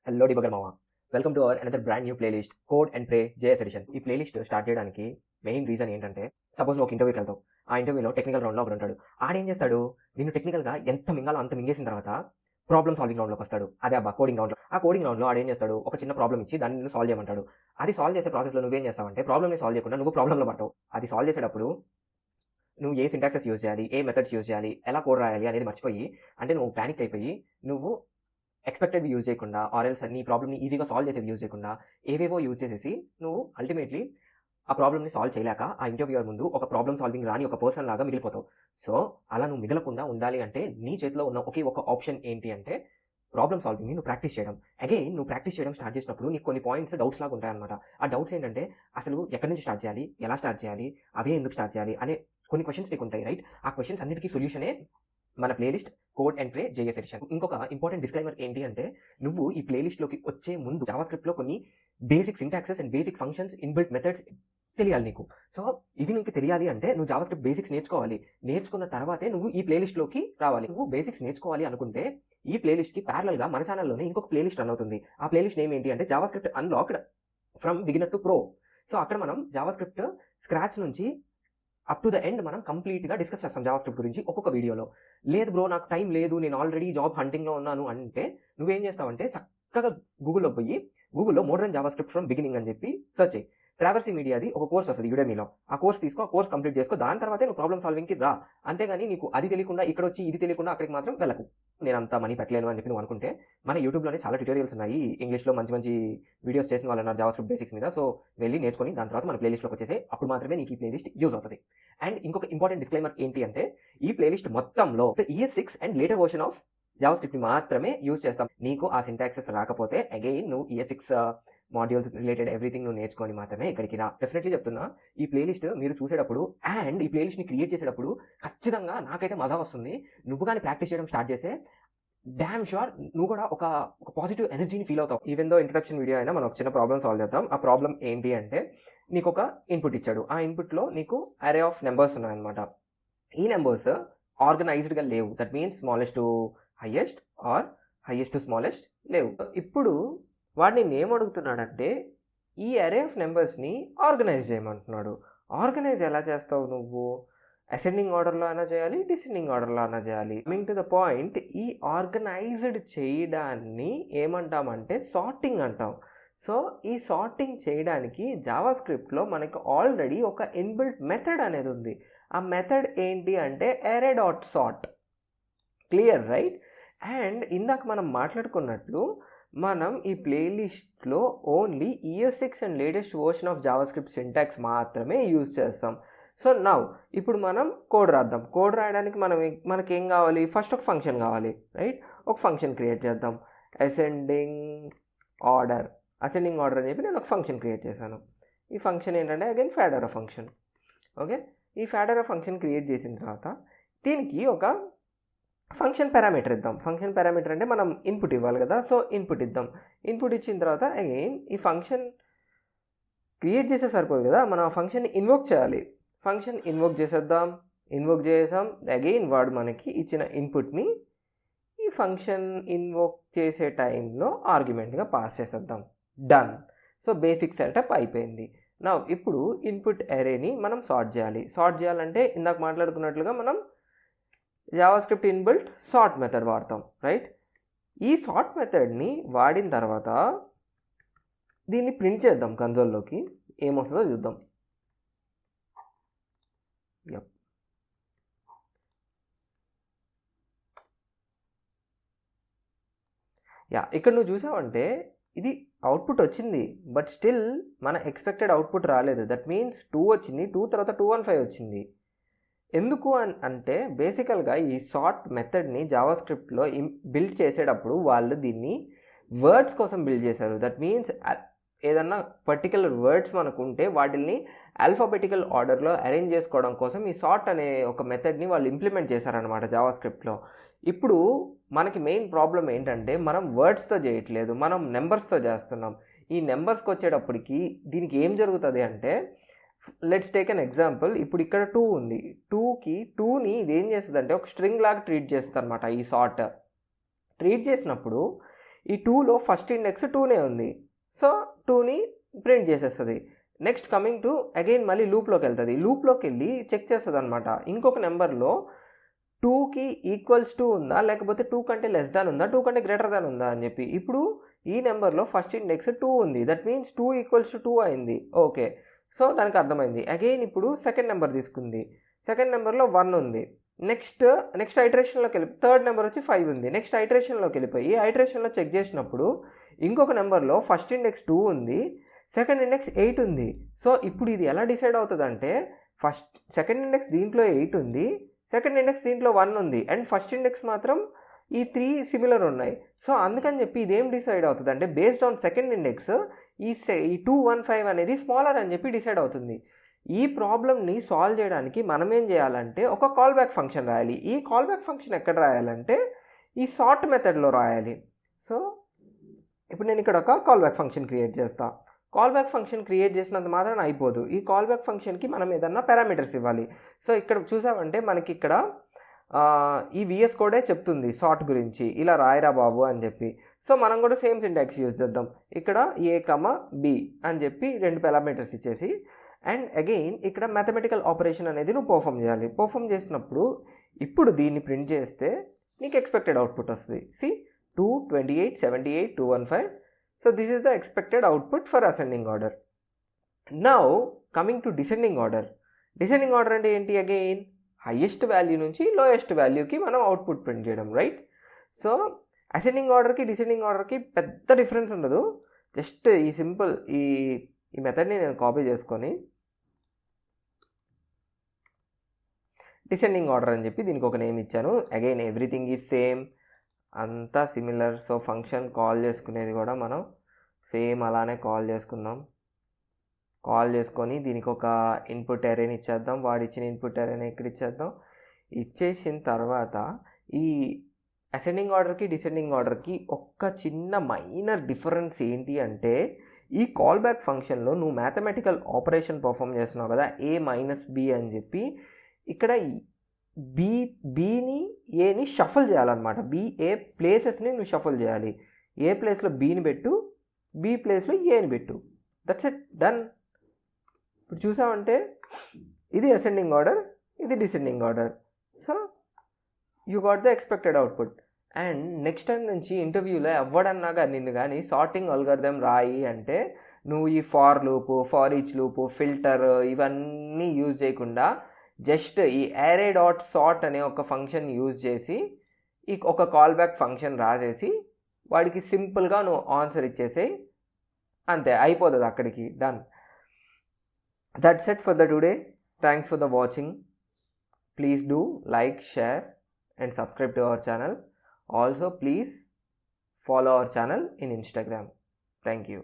Hello debugger మామ, welcome to our another brand new playlist code and pray JS edition. ఈ playlist start చేయడానికి main reason ఏంటంటే, suppose నువ్వు ఒక ఇంటర్వ్యూకి వెళ్తావు. ఆ ఇంటర్వ్యూలో టెక్నికల్ రౌండ్లో ఒకడు ఉంటాడు. ఆడేం చేస్తాడు, నిన్ను టెక్నికల్గా ఎంత మింగాలో అంత మింగేసిన తర్వాత ప్రాబ్లమ్ సాల్వింగ్ రౌండ్లోకి వస్తాడు. అదే అబ్బా కోడింగ్ రౌండ్లో. ఆ కోడింగ్ రౌండ్లో ఆడేం చేస్తాడు, ఒక చిన్న ప్రాబ్లమ్ ఇచ్చి దాన్ని నువ్వు సాల్వ్ చేయమంటాడు. అది సాల్వ్ చేసే ప్రాసెస్లో నువ్వేం చేస్తావంటే, ప్రాబ్లమ్ని సాల్వ్ చేయకుండా నువ్వు ప్రాబ్లంలో పడతావు. అది సాల్వ్ చేసేటప్పుడు నువ్వు ఏ సింటాక్సెస్ యూజ్ చేయాలి, ఏ మెథడ్స్ యూజ్ చేయాలి, ఎలా కోడ్ రాయాలి అనేది మర్చిపోయి, అంటే నువ్వు ప్యానిక్ అయిపోయి నువ్వు ఎక్స్పెక్టెడ్వి యూజ్ చేయకుండా, ఆర్ఎల్స్ నీ ప్రాబ్లమ్ని ఈజీగా సాల్వ్ చేసేది యూజ్ చేయకుండా ఏవేవో యూజ్ చేసేసి నువ్వు అల్టిమేట్లీ ఆ ప్రాబ్లమ్ని సాల్వ్ చేయలేక ఆ ఇంటర్వ్యూయర్ ముందు ఒక ప్రాబ్లమ్ సాల్వింగ్ రాని ఒక పర్సన్ లాగా మిగిలిపోతావు. సో అలా నువ్వు మిగలకుండా ఉండాలి అంటే నీ చేతిలో ఉన్న ఒకే ఒక ఆప్షన్ ఏంటి అంటే ప్రాబ్లమ్ సాల్వింగ్ని నువ్వు ప్రాక్టీస్ చేయడం. అగైన్ నువ్వు ప్రాక్టీస్ చేయడం స్టార్ట్ చేసినప్పుడు నీకు కొన్ని పాయింట్స్ డౌట్స్ లాగా ఉంటాయన్నమాట. ఆ డౌట్స్ ఏంటంటే అసలు ఎక్కడి నుంచి స్టార్ట్ చేయాలి, ఎలా స్టార్ట్ చేయాలి, అవే ఎందుకు స్టార్ట్ చేయాలి అనే కొన్ని క్వశ్చన్స్ నీకు ఉంటాయి, రైట్? ఆ క్వశ్చన్స్ అన్నిటికీ సొల్యూషనే మన playlist code and pray JS edition. ఇంకొక ఇంపార్టెంట్ డిస్క్లైమర్ ఏంటి అంటే, నువ్వు ఈ ప్లేలిస్ట్లోకి వచ్చే ముందు జావాస్క్రిప్ట్లో కొన్ని basic syntaxes and basic functions, inbuilt methods తెలియాలి నీకు. సో ఇవి నీకు తెలియాలి అంటే నువ్వు జావాస్క్రిప్ట్ బేసిక్స్ నేర్చుకోవాలి. నేర్చుకున్న తర్వాతే నువ్వు ఈ ప్లేలిస్ట్లోకి రావాలి. నువ్వు బేసిక్స్ నేర్చుకోవాలి అనుకుంటే ఈ ప్లేలిస్ట్కి ప్యారలల్గా మన ఛానల్లోనే ఇంకొక ప్లేలిస్ట్ రన్ అవుతుంది. ఆ ప్లేలిస్ట్ నేమ్ ఏంటి అంటే JavaScript unlocked from beginner to pro. So అక్కడ మనం జావాస్క్రిప్ట్ స్క్రాచ్ నుంచి అప్ టు ద ఎండ్ మనం కంప్లీట్గా డిస్కస్ చేస్తాం జావాస్క్రిప్ట్ గురించి ఒక్కొక్క వీడియోలో. లేదు బ్రో నాకు టైం లేదు, నేను ఆల్రెడీ జాబ్ హంటింగ్లో ఉన్నాను అంటే నువ్వేం చేస్తావంటే చక్కగా గూగుల్లో పోయి గూగుల్లో మోడర్న్ జావాస్క్రిప్ట్ ఫ్రమ్ బిగినింగ్ అని చెప్పి సెర్చ్ చేయి. ట్రావర్సీ మీడియాది ఒక కోర్స్ వస్తుంది యుడెమీలో. ఆ కోర్స్ తీసుకో, ఆ కోర్స్ కంప్లీట్ చేసుకో, దాని తర్వాతే నువ్వు ప్రాబ్లమ్ సాల్వింగ్కి రా. అంతేగాని నీకు అది తెలియకుండా ఇక్కడ వచ్చి ఇది తెలియకుండా అక్కడికి మాత్రం వెళ్ళకు. నేను అంత మనీ పెట్టలేను అని చెప్పి నువ్వు అనుకుంటే మన యూట్యూబ్లోనే చాలా ట్యూటోరియల్స్ ఉన్నాయి. ఇంగ్లీష్లో మంచి మంచి వీడియోస్ చేసిన వాళ్ళు ఉన్నారు జావాస్క్రిప్ట్ బేసిక్స్ మీద. సో వెళ్ళి నేర్చుకొని దాని తర్వాత మన ప్లేలిస్ట్లోకి వచ్చేసి అప్పుడు మాత్రమే నీకు ఈ ప్లేలిస్ట్ యూజ్ అవుతుంది. అండ్ ఇంకొక ఇంపార్టెంట్ డిస్క్లైమర్ ఏంటి అంటే, ఈ ప్లేలిస్ట్ మొత్తంలో ES6 and later version of JavaScript మాత్రమే యూజ్ చేస్తాం. నీకు ఆ సింటాక్సెస్ రాకపోతే అగైన్ నువ్వు ES6 మాడ్యూల్స్ రిలేటెడ్ ఎవ్రీథింగ్ నువ్వు నేర్చుకొని మాత్రమే ఇక్కడికి రా. డెఫినెట్లీ చెప్తున్నా, ఈ ప్లేలిస్ట్ మీరు చూసేటప్పుడు అండ్ ఈ ప్లేలిస్ట్ని క్రియేట్ చేసేటప్పుడు ఖచ్చితంగా నాకైతే మజా వస్తుంది. నువ్వు కానీ ప్రాక్టీస్ చేయడం స్టార్ట్ చేస్తే డామ్ షూర్ నువ్వు కూడా ఒక పాజిటివ్ ఎనర్జీని ఫీల్ అవుతావు. ఈవెన్ దో ఇంట్రడక్షన్ వీడియో అయినా మనం ఒక చిన్న ప్రాబ్లమ్ సాల్వ్ చేద్దాం. ఆ ప్రాబ్లం ఏంటి అంటే, నీకు ఒక ఇన్పుట్ ఇచ్చాడు. ఆ ఇన్పుట్లో నీకు అరే ఆఫ్ నెంబర్స్ ఉన్నాయన్నమాట. ఈ నెంబర్స్ ఆర్గనైజ్డ్గా లేవు. That means smallest to highest are highest to smallest లేవు. ఇప్పుడు వాడిని నేను అడుగుతున్నాడంటే ఈ అరే ఆఫ్ నెంబర్స్ని ఆర్గనైజ్ చేయమంటున్నాడు. ఆర్గనైజ్ ఎలా చేస్తావు నువ్వు? అసెండింగ్ ఆర్డర్లో అయినా చేయాలి, డిసెండింగ్ ఆర్డర్లో అయినా చేయాలి. కమింగ్ టు ద పాయింట్, ఈ ఆర్గనైజ్డ్ చేయడాన్ని ఏమంటామంటే సార్టింగ్ అంటాం. సో ఈ సార్టింగ్ చేయడానికి జావాస్క్రిప్ట్లో మనకు ఆల్రెడీ ఒక ఇన్బిల్ట్ మెథడ్ అనేది ఉంది. ఆ మెథడ్ ఏంటి అంటే అరే dot sort. Clear, right? And ఇందాక మనం మాట్లాడుకున్నట్లు మనం ఈ ప్లేలిస్ట్లో only ES6 and latest version of JavaScript syntax మాత్రమే యూజ్ చేస్తాం. సో నౌ ఇప్పుడు మనం కోడ్ రాద్దాం. కోడ్ రాయడానికి మనకేం కావాలి? ఫస్ట్ ఒక ఫంక్షన్ కావాలి, రైట్? ఒక ఫంక్షన్ క్రియేట్ చేద్దాం. అసెండింగ్ ఆర్డర్ అని చెప్పి నేను ఒక ఫంక్షన్ క్రియేట్ చేశాను. ఈ ఫంక్షన్ ఏంటంటే అగైన్ ఫ్యాడర్ ఫంక్షన్. ఓకే, ఈ ఫ్యాడర్ ఫంక్షన్ క్రియేట్ చేసిన తర్వాత దీనికి ఒక ఫంక్షన్ పారామీటర్ ఇద్దాం. ఫంక్షన్ పారామీటర్ అంటే మనం ఇన్పుట్ ఇవ్వాలి కదా, సో ఇన్పుట్ ఇద్దాం. ఇన్పుట్ ఇచ్చిన తర్వాత అగైన్ ఈ ఫంక్షన్ క్రియేట్ చేసే సరిపోదు కదా, మనం ఆ ఫంక్షన్ని ఇన్వోక్ చేయాలి. ఫంక్షన్ ఇన్వోక్ చేసేద్దాం. ఇన్వోక్ చేసాం. అగైన్ వాడు మనకి ఇచ్చిన ఇన్పుట్ని ఈ ఫంక్షన్ ఇన్వోక్ చేసే టైంలో ఆర్గ్యుమెంట్గా పాస్ చేసేద్దాం. డన్. సో బేసిక్ సెటప్ అయిపోయింది. నా ఇప్పుడు ఇన్పుట్ అరేని మనం సార్ట్ చేయాలి. సార్ట్ చేయాలంటే ఇందాక మాట్లాడుకున్నట్లుగా మనం జావాస్క్రిప్ట్ ఇన్బిల్ట్ సార్ట్ మెథడ్ వాడతాం, రైట్? ఈ సార్ట్ మెథడ్ని వాడిన తర్వాత దీన్ని ప్రింట్ చేద్దాం కన్సోల్లోకి. ఏమొస్తుందో చూద్దాం. ఇక్కడ నువ్వు చూసావంటే ఇది అవుట్పుట్ వచ్చింది, బట్ స్టిల్ మన ఎక్స్పెక్టెడ్ అవుట్పుట్ రాలేదు. దట్ మీన్స్ 2 వచ్చింది, 2 తర్వాత 215 వచ్చింది. ఎందుకు అంటే బేసికల్గా ఈ సార్ట్ మెథడ్ని జావాస్క్రిప్ట్లో బిల్డ్ చేసేటప్పుడు వాళ్ళు దీన్ని వర్డ్స్ కోసం బిల్డ్ చేశారు. దట్ మీన్స్ ఏదన్నా పర్టికులర్ వర్డ్స్ మనకు ఉంటే వాటిని ఆల్ఫాబెటికల్ ఆర్డర్లో అరేంజ్ చేసుకోవడం కోసం ఈ సార్ట్ అనే ఒక మెథడ్ని వాళ్ళు ఇంప్లిమెంట్ చేశారనమాట జావాస్క్రిప్ట్లో. ఇప్పుడు మనకి మెయిన్ ప్రాబ్లం ఏంటంటే మనం వర్డ్స్తో చేయట్లేదు, మనం నెంబర్స్తో చేస్తున్నాం. ఈ నెంబర్స్కి వచ్చేటప్పటికి దీనికి ఏం జరుగుతుంది అంటే, లెట్స్ టేక్ అన్ ఎగ్జాంపుల్. ఇప్పుడు ఇక్కడ 2 ఉంది. 2ని ఇది ఏం చేస్తుంది అంటే ఒక స్ట్రింగ్ లాగా ట్రీట్ చేస్తుంది అనమాట. ఈ సార్ట్ ట్రీట్ చేసినప్పుడు ఈ 2లో ఫస్ట్ ఇండెక్స్ 2నే ఉంది, సో 2ని ప్రింట్ చేసేస్తుంది. నెక్స్ట్ కమింగ్ టు అగైన్ మళ్ళీ లూప్లోకి వెళ్తుంది. లూప్లోకి వెళ్ళి చెక్ చేస్తుంది అనమాట ఇంకొక నెంబర్లో 2కి ఈక్వల్స్ 2 ఉందా, లేకపోతే 2 కంటే లెస్ దాన్ ఉందా, 2 కంటే గ్రేటర్ దాన్ ఉందా అని చెప్పి. ఇప్పుడు ఈ నెంబర్లో ఫస్ట్ ఇండెక్స్ 2 ఉంది, దట్ మీన్స్ 2 ఈక్వల్స్ టు 2 అయింది. ఓకే, సో దానికి అర్థమైంది. అగైన్ ఇప్పుడు సెకండ్ నెంబర్ తీసుకుంది, సెకండ్ నెంబర్లో 1 ఉంది. నెక్స్ట్ ఐటరేషన్లోకి వెళ్ళి థర్డ్ నెంబర్ వచ్చి 5 ఉంది. నెక్స్ట్ ఐటరేషన్లోకి వెళ్ళిపోయి ఐటరేషన్లో చెక్ చేసినప్పుడు ఇంకొక నెంబర్లో ఫస్ట్ ఇండెక్స్ 2 ఉంది, సెకండ్ ఇండెక్స్ 8 ఉంది. సో ఇప్పుడు ఇది ఎలా డిసైడ్ అవుతుంది అంటే సెకండ్ ఇండెక్స్ దీంట్లో 8 ఉంది, సెకండ్ ఇండెక్స్ దీంట్లో 1 ఉంది, అండ్ ఫస్ట్ ఇండెక్స్ మాత్రం ఈ 3 సిమిలర్ ఉన్నాయి. సో అందుకని చెప్పి ఇదేం డిసైడ్ అవుతుంది అంటే బేస్డ్ ఆన్ సెకండ్ ఇండెక్స్ ఈ 215 అనేది స్మాలర్ అని చెప్పి డిసైడ్ అవుతుంది. ఈ ప్రాబ్లమ్ని సాల్వ్ చేయడానికి మనం ఏం చేయాలంటే ఒక కాల్ బ్యాక్ ఫంక్షన్ రాయాలి. ఈ కాల్ బ్యాక్ ఫంక్షన్ ఎక్కడ రాయాలంటే ఈ సార్ట్ మెథడ్లో రాయాలి. సో ఇప్పుడు నేను ఇక్కడ ఒక కాల్ బ్యాక్ ఫంక్షన్ క్రియేట్ చేస్తాను. కాల్ బ్యాక్ ఫంక్షన్ క్రియేట్ చేసినంత మాత్రం అయిపోదు, ఈ కాల్ బ్యాక్ ఫంక్షన్కి మనం ఏదన్నా పారామీటర్స్ ఇవ్వాలి. సో ఇక్కడ చూసామంటే మనకి ఇక్కడ ఈ విఎస్ కోడే చెప్తుంది సార్ట్ గురించి, ఇలా రాయరా బాబు అని చెప్పి. సో మనం కూడా సేమ్ సింటాక్స్ యూజ్ చేద్దాం. ఇక్కడ A, B అని చెప్పి 2 పారామీటర్స్ ఇచ్చేసి, అండ్ అగైన్ ఇక్కడ మ్యాథమెటికల్ ఆపరేషన్ అనేది నువ్వు పర్ఫామ్ చేయాలి. పర్ఫామ్ చేసినప్పుడు ఇప్పుడు దీన్ని ప్రింట్ చేస్తే నీకు ఎక్స్పెక్టెడ్ అవుట్పుట్ వస్తుంది. 2, 28, 78, 215. So this is the expected output for ascending order. Now coming to descending order. Descending order అంటే ఏంటి? అగైన్ హైయెస్ట్ వాల్యూ నుంచి లోయెస్ట్ వాల్యూకి మనం అవుట్పుట్ ప్రింట్ చేయడం, రైట్? సో అసెండింగ్ ఆర్డర్కి డిసెండింగ్ ఆర్డర్కి పెద్ద డిఫరెన్స్ ఉండదు. జస్ట్ ఈ సింపుల్ ఈ మెథడ్ని నేను కాపీ చేసుకొని డిసెండింగ్ ఆర్డర్ అని చెప్పి దీనికి ఒక నేమ్ ఇచ్చాను. అగైన్ ఎవ్రీథింగ్ ఈజ్ సేమ్, అంతా సిమిలర్. సో ఫంక్షన్ కాల్ చేసుకునేది కూడా మనం సేమ్ అలానే కాల్ చేసుకుందాం. కాల్ చేసుకొని దీనికి ఒక ఇన్పుట్ అరేని ఇచ్చేద్దాం. వాడు ఇచ్చిన ఇన్పుట్ అరేని ఇక్కడ ఇచ్చేద్దాం. ఇచ్చేసిన తర్వాత ఈ అసెండింగ్ ఆర్డర్కి డిసెండింగ్ ఆర్డర్కి ఒక్క చిన్న మైనర్ డిఫరెన్స్ ఏంటి అంటే ఈ కాల్ బ్యాక్ ఫంక్షన్లో నువ్వు మ్యాథమెటికల్ ఆపరేషన్ పర్ఫామ్ చేస్తున్నావు కదా, A-B అని చెప్పి, ఇక్కడ బీని ఏని షఫల్ చేయాలన్నమాట. ఏ ప్లేసెస్ని నువ్వు షఫల్ చేయాలి. ఏ ప్లేస్లో బీని పెట్టు, బి ప్లేస్లో ఏని పెట్టు. That's it, done. ఇప్పుడు చూసామంటే ఇది అసెండింగ్ ఆర్డర్, ఇది descending order. So you got the expected output. And next time నుంచి ఇంటర్వ్యూలో ఎవడన్నాగా నిన్ను కానీ సార్టింగ్ అల్గారిథం రాయి అంటే నువ్వు ఈ for loop, for each loop, filter ఇవన్నీ యూజ్ చేయకుండా జస్ట్ ఈ array.sort అనే ఒక ఫంక్షన్ యూజ్ చేసి ఒక కాల్ బ్యాక్ ఫంక్షన్ రాసేసి వాడికి సింపుల్గా నువ్వు ఆన్సర్ ఇచ్చేసేయి, అంతే అయిపోతుంది అక్కడికి, done. That's it for the today. Thanks for the watching. Please do like, share and subscribe to our channel. Also please follow our channel in Instagram. Thank you.